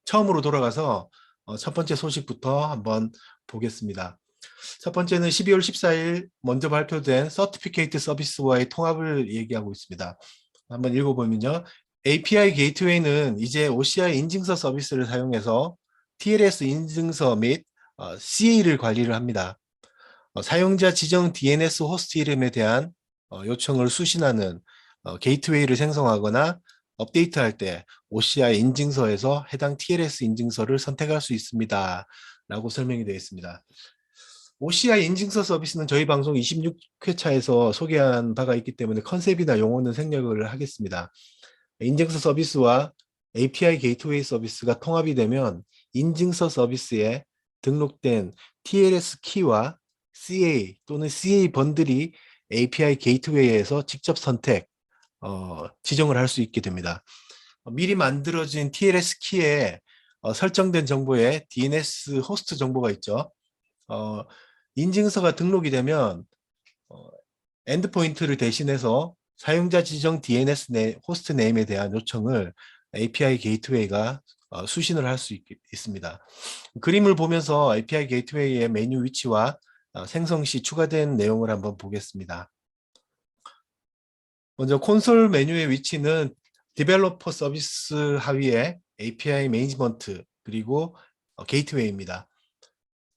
[SPEAKER 4] 처음으로 돌아가서 첫 번째 소식부터 한번 보겠습니다. 첫 번째는 12월 14일 먼저 발표된 서티피케이트 서비스와의 통합을 얘기하고 있습니다. 한번 읽어보면요. API 게이트웨이는 이제 OCI 인증서 서비스를 사용해서 TLS 인증서 및 CA를 관리를 합니다. 사용자 지정 DNS 호스트 이름에 대한 요청을 수신하는 게이트웨이를 생성하거나 업데이트할 때 OCI 인증서에서 해당 TLS 인증서를 선택할 수 있습니다. 라고 설명이 되어 있습니다. OCI 인증서 서비스는 저희 방송 26회차에서 소개한 바가 있기 때문에 컨셉이나 용어는 생략을 하겠습니다. 인증서 서비스와 API 게이트웨이 서비스가 통합이 되면 인증서 서비스에 등록된 TLS 키와 CA 또는 CA 번들이 API 게이트웨이에서 직접 선택, 지정을 할 수 있게 됩니다. 미리 만들어진 TLS 키에 설정된 정보에 DNS 호스트 정보가 있죠. 인증서가 등록이 되면 엔드포인트를 대신해서 사용자 지정 DNS 호스트 네임에 대한 요청을 API 게이트웨이가 수신을 할 수 있습니다. 그림을 보면서 API 게이트웨이의 메뉴 위치와 생성 시 추가된 내용을 한번 보겠습니다. 먼저 콘솔 메뉴의 위치는 디벨로퍼 서비스 하위에 API 매니지먼트 그리고 게이트웨이입니다.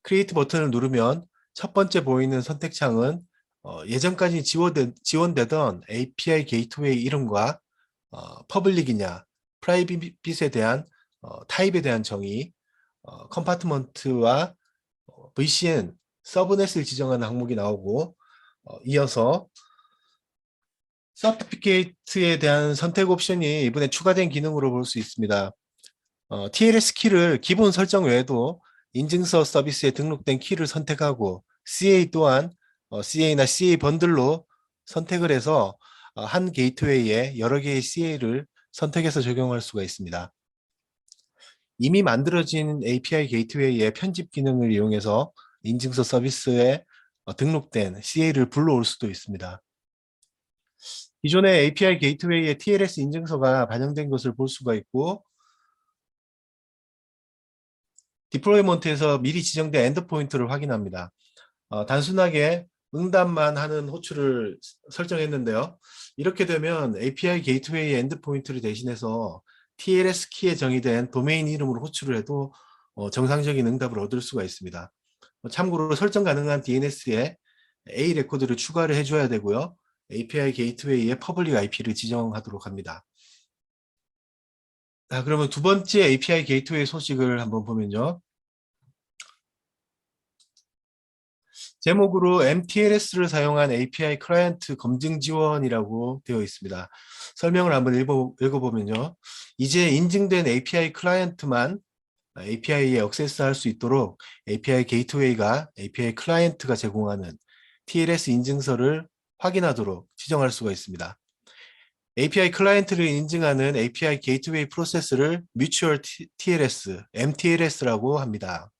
[SPEAKER 4] 크리에이트 버튼을 누르면 첫 번째 보이는 선택창은 예전까지 지원되던 API 게이트웨이 이름과 퍼블릭이냐, 프라이빗에 대한 타입에 대한 정의, 컴파트먼트와 VCN, 서브넷을 지정하는 항목이 나오고 이어서 서티피케이트에 대한 선택 옵션이 이번에 추가된 기능으로 볼 수 있습니다. TLS 키를 기본 설정 외에도 인증서 서비스에 등록된 키를 선택하고 CA 또한 CA나 CA 번들로 선택을 해서 한 게이트웨이에 여러 개의 CA를 선택해서 적용할 수가 있습니다. 이미 만들어진 API 게이트웨이의 편집 기능을 이용해서 인증서 서비스에 등록된 CA를 불러올 수도 있습니다. 기존의 API 게이트웨이에 TLS 인증서가 반영된 것을 볼 수가 있고 디플로이먼트에서 미리 지정된 엔드포인트를 확인합니다. 단순하게 응답만 하는 호출을 설정했는데요. 이렇게 되면 API 게이트웨이 엔드포인트를 대신해서 TLS 키에 정의된 도메인 이름으로 호출을 해도 정상적인 응답을 얻을 수가 있습니다. 참고로 설정 가능한 DNS에 A 레코드를 추가를 해줘야 되고요. API 게이트웨이에 퍼블릭 IP를 지정하도록 합니다. 자, 그러면 두 번째 API 게이트웨이 소식을 한번 보면요. 제목으로 MTLS를 사용한 API 클라이언트 검증 지원이라고 되어 있습니다. 설명을 한번 읽어보면요. 이제 인증된 API 클라이언트만 API에 액세스할 수 있도록 API 게이트웨이가 API 클라이언트가 제공하는 TLS 인증서를 확인하도록 지정할 수가 있습니다. API 클라이언트를 인증하는 API 게이트웨이 프로세스를 Mutual TLS, MTLS라고 합니다.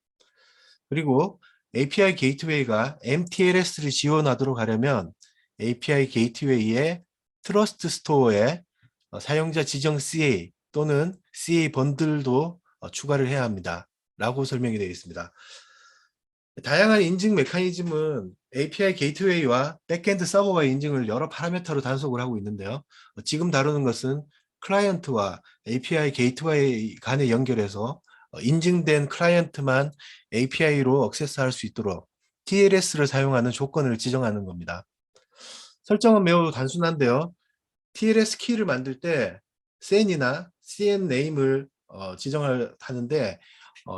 [SPEAKER 4] 그리고 API 게이트웨이가 MTLS를 지원하도록 하려면 API 게이트웨이의 트러스트 스토어에 사용자 지정 CA 또는 CA 번들도 추가를 해야 합니다. 라고 설명이 되어 있습니다. 다양한 인증 메커니즘은 API 게이트웨이와 백엔드 서버와의 인증을 여러 파라미터로 단속을 하고 있는데요. 지금 다루는 것은 클라이언트와 API 게이트웨이 간의 연결해서 인증된 클라이언트만 API로 액세스할 수 있도록 TLS를 사용하는 조건을 지정하는 겁니다. 설정은 매우 단순한데요. TLS 키를 만들 때 CN이나 CNName을 지정하는데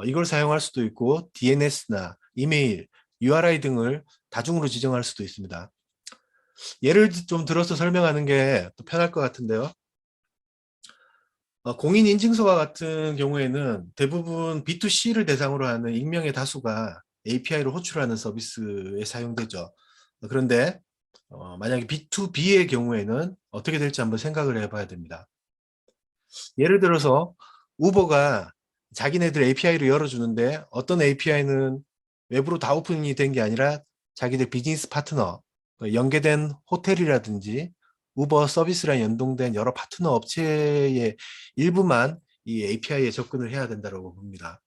[SPEAKER 4] 이걸 사용할 수도 있고 DNS나 이메일, URI 등을 다중으로 지정할 수도 있습니다. 예를 좀 들어서 설명하는 게 더 편할 것 같은데요. 공인인증서와 같은 경우에는 대부분 B2C를 대상으로 하는 익명의 다수가 API로 호출하는 서비스에 사용되죠. 그런데 만약에 B2B의 경우에는 어떻게 될지 한번 생각을 해봐야 됩니다. 예를 들어서 우버가 자기네들 API를 열어주는데 어떤 API는 외부로 다 오픈이 된 게 아니라 자기들 비즈니스 파트너, 연계된 호텔이라든지 우버 서비스랑 연동된 여러 파트너 업체의 일부만 이 API에 접근을 해야 된다고 봅니다.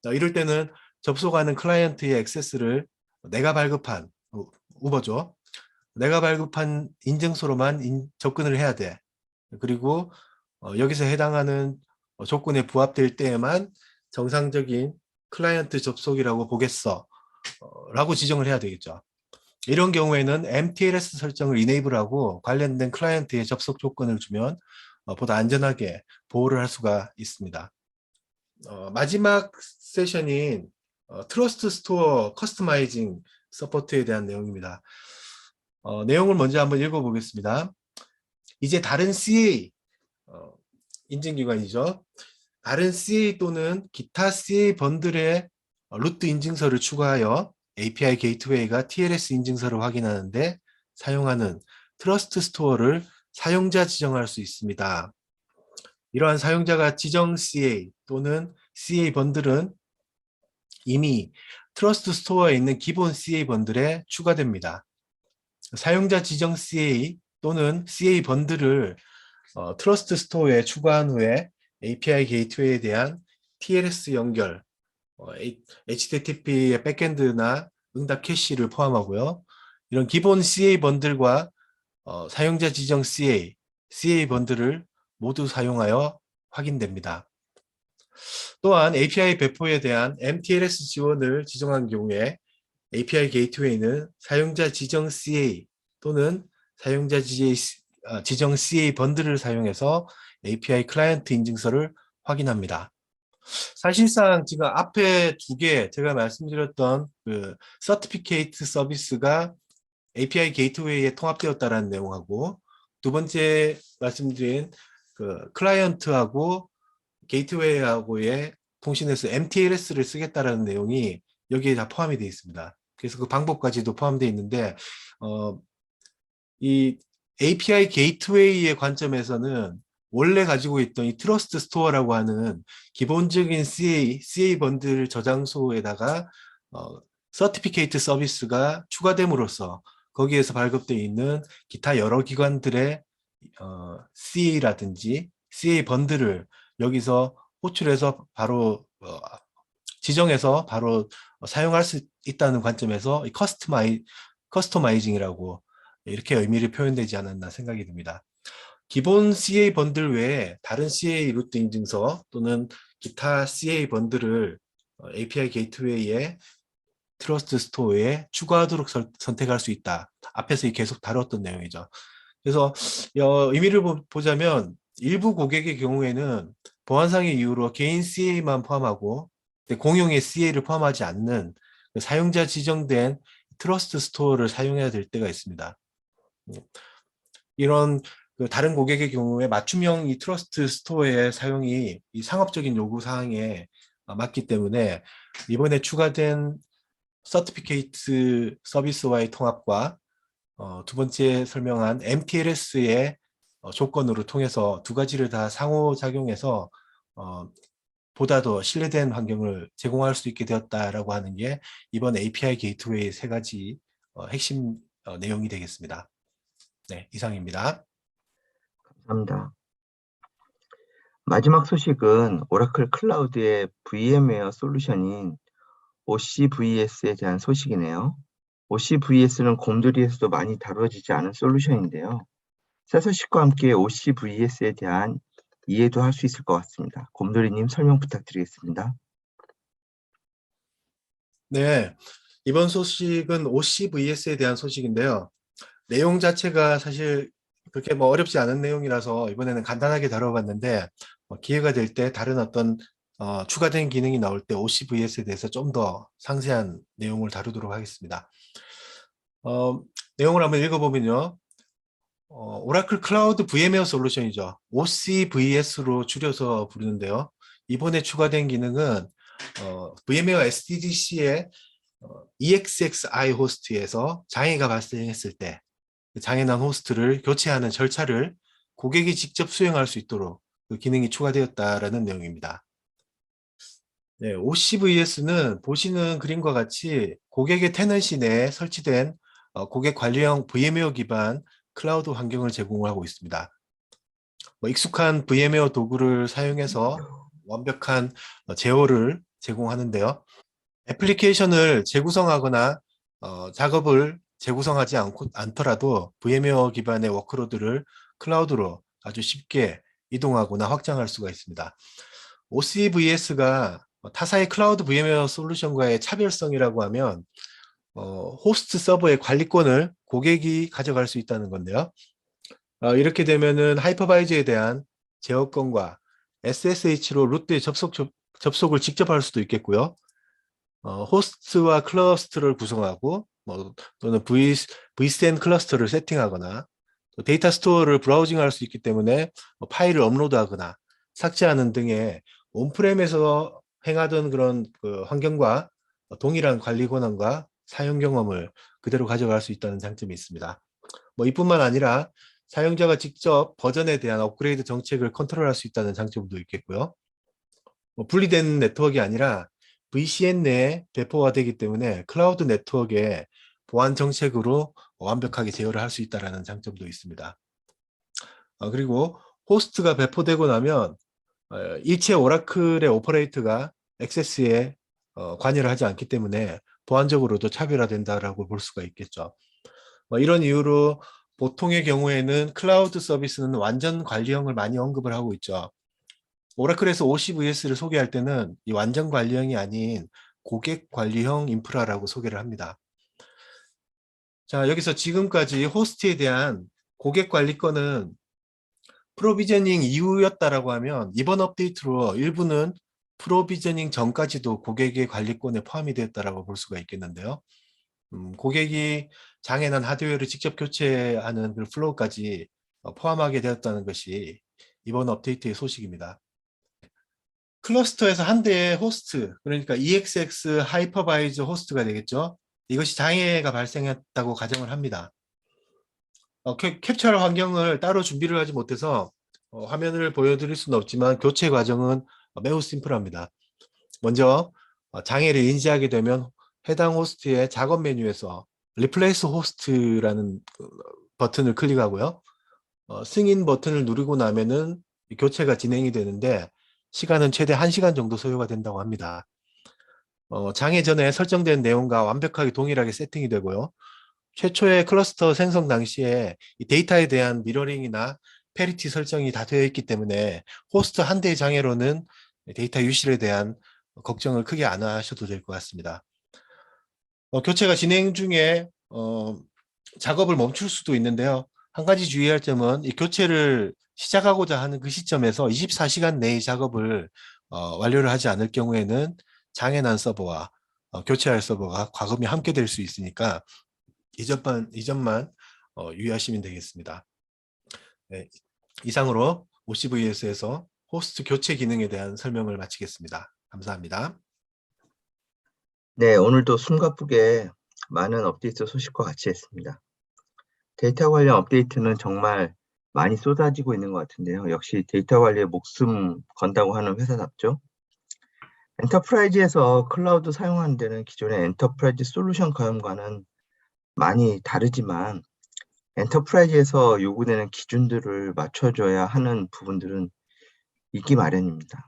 [SPEAKER 4] 이럴 때는 접속하는 클라이언트의 액세스를 내가 발급한, 우버죠. 내가 발급한 인증서로만 접근을 해야 돼. 그리고 여기서 해당하는 조건에 부합될 때에만 정상적인 클라이언트 접속이라고 보겠어 라고 지정을 해야 되겠죠. 이런 경우에는 MTLS 설정을 enable하고 관련된 클라이언트의 접속 조건을 주면 보다 안전하게 보호를 할 수가 있습니다. 마지막 세션인 트러스트 스토어 커스터마이징 서포트에 대한 내용입니다. 내용을 먼저 한번 읽어보겠습니다. 이제 다른 CA 인증기관이죠. 다른 CA 또는 기타 CA 번들의 루트 인증서를 추가하여 API 게이트웨이가 TLS 인증서를 확인하는데 사용하는 트러스트 스토어를 사용자 지정할 수 있습니다. 이러한 사용자가 지정 CA 또는 CA 번들은 이미 트러스트 스토어에 있는 기본 CA 번들에 추가됩니다. 사용자 지정 CA 또는 CA 번들을 트러스트 스토어에 추가한 후에 API 게이트웨이에 대한 TLS 연결, HTTP의 백엔드나 응답 캐시를 포함하고요. 이런 기본 CA 번들과 사용자 지정 CA 번들을 모두 사용하여 확인됩니다. 또한 API 배포에 대한 MTLS 지원을 지정한 경우에 API 게이트웨이는 사용자 지정 CA 또는 사용자 지정 CA 번들을 사용해서 API 클라이언트 인증서를 확인합니다. 사실상 지금 앞에 두 개 제가 말씀드렸던 그 서티피케이트 서비스가 API 게이트웨이에 통합되었다는 내용하고 두 번째 말씀드린 그 클라이언트하고 게이트웨이하고의 통신에서 MTLS를 쓰겠다라는 내용이 여기에 다 포함이 되어 있습니다. 그래서 그 방법까지도 포함되어 있는데 이 API 게이트웨이의 관점에서는 원래 가지고 있던 이 트러스트 스토어라고 하는 기본적인 CA 번들 저장소에다가 서티피케이트 서비스가 추가됨으로써 거기에서 발급되어 있는 기타 여러 기관들의 CA라든지 CA 번들을 여기서 호출해서 바로 지정해서 바로 사용할 수 있다는 관점에서 이 커스터마이징이라고 이렇게 의미를 표현되지 않았나 생각이 듭니다. 기본 CA 번들 외에 다른 CA 루트 인증서 또는 기타 CA 번들을 API 게이트웨이에 트러스트 스토어에 추가하도록 선택할 수 있다. 앞에서 계속 다뤘던 내용이죠. 그래서 의미를 보자면 일부 고객의 경우에는 보안상의 이유로 개인 CA만 포함하고 공용의 CA를 포함하지 않는 사용자 지정된 트러스트 스토어를 사용해야 될 때가 있습니다. 이런 다른 고객의 경우에 맞춤형 이 트러스트 스토어의 사용이 이 상업적인 요구 사항에 맞기 때문에 이번에 추가된 서티피케이트 서비스와의 통합과 두 번째 설명한 MTLS의 조건으로 통해서 두 가지를 다 상호작용해서 보다 더 신뢰된 환경을 제공할 수 있게 되었다라고 하는 게 이번 API 게이트웨이 세 가지 핵심 내용이 되겠습니다. 네, 이상입니다.
[SPEAKER 1] 감사합니다. 마지막 소식은 오라클 클라우드의 VM웨어 솔루션인 OCVS에 대한 소식이네요. OCVS는 곰돌이에서도 많이 다뤄지지 않은 솔루션인데요. 새 소식과 함께 OCVS에 대한 이해도 할 수 있을 것 같습니다. 곰돌이님 설명 부탁드리겠습니다.
[SPEAKER 4] 네, 이번 소식은 OCVS에 대한 소식인데요. 내용 자체가 사실 그렇게 뭐 어렵지 않은 내용이라서 이번에는 간단하게 다뤄봤는데 기회가 될 때 다른 어떤 추가된 기능이 나올 때 OCVS에 대해서 좀 더 상세한 내용을 다루도록 하겠습니다. 내용을 한번 읽어보면요. 오라클 클라우드 VM웨어 솔루션이죠. OCVS로 줄여서 부르는데요. 이번에 추가된 기능은 VM웨어 SDDC의 EXXI 호스트에서 장애가 발생했을 때 장애난 호스트를 교체하는 절차를 고객이 직접 수행할 수 있도록 그 기능이 추가되었다라는 내용입니다. 네, OCVS는 보시는 그림과 같이 고객의 테넌시 내에 설치된 고객 관리형 VM웨어 기반 클라우드 환경을 제공하고 있습니다. 익숙한 VM웨어 도구를 사용해서 완벽한 제어를 제공하는데요. 애플리케이션을 재구성하거나 작업을 재구성하지 않더라도 VM웨어 기반의 워크로드를 클라우드로 아주 쉽게 이동하거나 확장할 수가 있습니다. OCVS가 타사의 클라우드 VM웨어 솔루션과의 차별성이라고 하면 호스트 서버의 관리권을 고객이 가져갈 수 있다는 건데요. 이렇게 되면은 하이퍼바이저에 대한 제어권과 SSH로 루트의 접속을 직접 할 수도 있겠고요. 호스트와 클러스터를 구성하고 또는 vSAN 클러스터를 세팅하거나 데이터 스토어를 브라우징할 수 있기 때문에 파일을 업로드하거나 삭제하는 등의 온프렘에서 행하던 그런 그 환경과 동일한 관리 권한과 사용 경험을 그대로 가져갈 수 있다는 장점이 있습니다. 이뿐만 아니라 사용자가 직접 버전에 대한 업그레이드 정책을 컨트롤할 수 있다는 장점도 있겠고요. 분리된 네트워크가 아니라 VCN 내에 배포가 되기 때문에 클라우드 네트워크의 보안 정책으로 완벽하게 제어를 할 수 있다는 장점도 있습니다. 그리고 호스트가 배포되고 나면 일체 오라클의 오퍼레이터가 액세스에 관여를 하지 않기 때문에 보안적으로도 차별화된다라고 볼 수가 있겠죠. 이런 이유로 보통의 경우에는 클라우드 서비스는 완전 관리형을 많이 언급을 하고 있죠. 오라클에서 OCVS를 소개할 때는 이 완전 관리형이 아닌 고객 관리형 인프라라고 소개를 합니다. 자, 여기서 지금까지 호스트에 대한 고객 관리권은 프로비저닝 이후였다라고 하면 이번 업데이트로 일부는 프로비저닝 전까지도 고객의 관리권에 포함이 되었다라고 볼 수가 있겠는데요. 고객이 장애난 하드웨어를 직접 교체하는 그 플로우까지 포함하게 되었다는 것이 이번 업데이트의 소식입니다. 클러스터에서 한 대의 호스트, 그러니까 EXX 하이퍼바이저 호스트가 되겠죠. 이것이 장애가 발생했다고 가정을 합니다. 캡처 환경을 따로 준비를 하지 못해서 화면을 보여드릴 수는 없지만 교체 과정은 매우 심플합니다. 먼저 장애를 인지하게 되면 해당 호스트의 작업 메뉴에서 Replace Host라는 버튼을 클릭하고요. 승인 버튼을 누르고 나면은 교체가 진행이 되는데 시간은 최대 1시간 정도 소요가 된다고 합니다. 장애 전에 설정된 내용과 완벽하게 동일하게 세팅이 되고요. 최초의 클러스터 생성 당시에 이 데이터에 대한 미러링이나 페리티 설정이 다 되어 있기 때문에 호스트 한 대의 장애로는 데이터 유실에 대한 걱정을 크게 안 하셔도 될 것 같습니다. 교체가 진행 중에 작업을 멈출 수도 있는데요. 한 가지 주의할 점은 이 교체를 시작하고자 하는 그 시점에서 24시간 내에 작업을 완료를 하지 않을 경우에는 장애난 서버와 교체할 서버가 과금이 함께 될 수 있으니까 이 점만 유의하시면 되겠습니다. 네, 이상으로 OCVS에서 호스트 교체 기능에 대한 설명을 마치겠습니다. 감사합니다.
[SPEAKER 1] 네, 오늘도 숨가쁘게 많은 업데이트 소식과 같이 했습니다. 데이터 관련 업데이트는 정말 많이 쏟아지고 있는 것 같은데요. 역시 데이터 관리에 목숨 건다고 하는 회사답죠. 엔터프라이즈에서 클라우드 사용하는 데는 기존의 엔터프라이즈 솔루션 가용과는 많이 다르지만 엔터프라이즈에서 요구되는 기준들을 맞춰줘야 하는 부분들은 있기 마련입니다.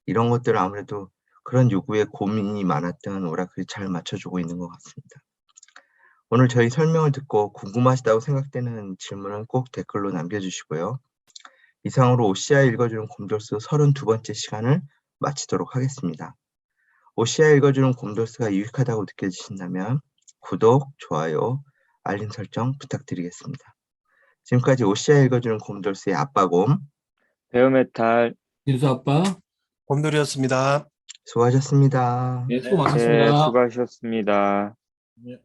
[SPEAKER 1] 이런 것들은 아무래도 그런 요구에 고민이 많았던 오라클이 잘 맞춰주고 있는 것 같습니다. 오늘 저희 설명을 듣고 궁금하시다고 생각되는 질문은 꼭 댓글로 남겨주시고요. 이상으로 OCI 읽어주는 곰돌스 32번째 시간을 마치도록 하겠습니다. OCI 읽어주는 곰돌스가 유익하다고 느껴지신다면 구독, 좋아요, 알림 설정 부탁드리겠습니다. 지금까지 OCI 읽어주는 곰돌스의 아빠곰
[SPEAKER 2] 베어메탈.
[SPEAKER 3] 진수 아빠,
[SPEAKER 4] 곰돌이었습니다.
[SPEAKER 1] 수고하셨습니다.
[SPEAKER 3] 네, 수고
[SPEAKER 2] 네,
[SPEAKER 3] 많으셨습니다.
[SPEAKER 2] 수고하셨습니다.
[SPEAKER 4] 네.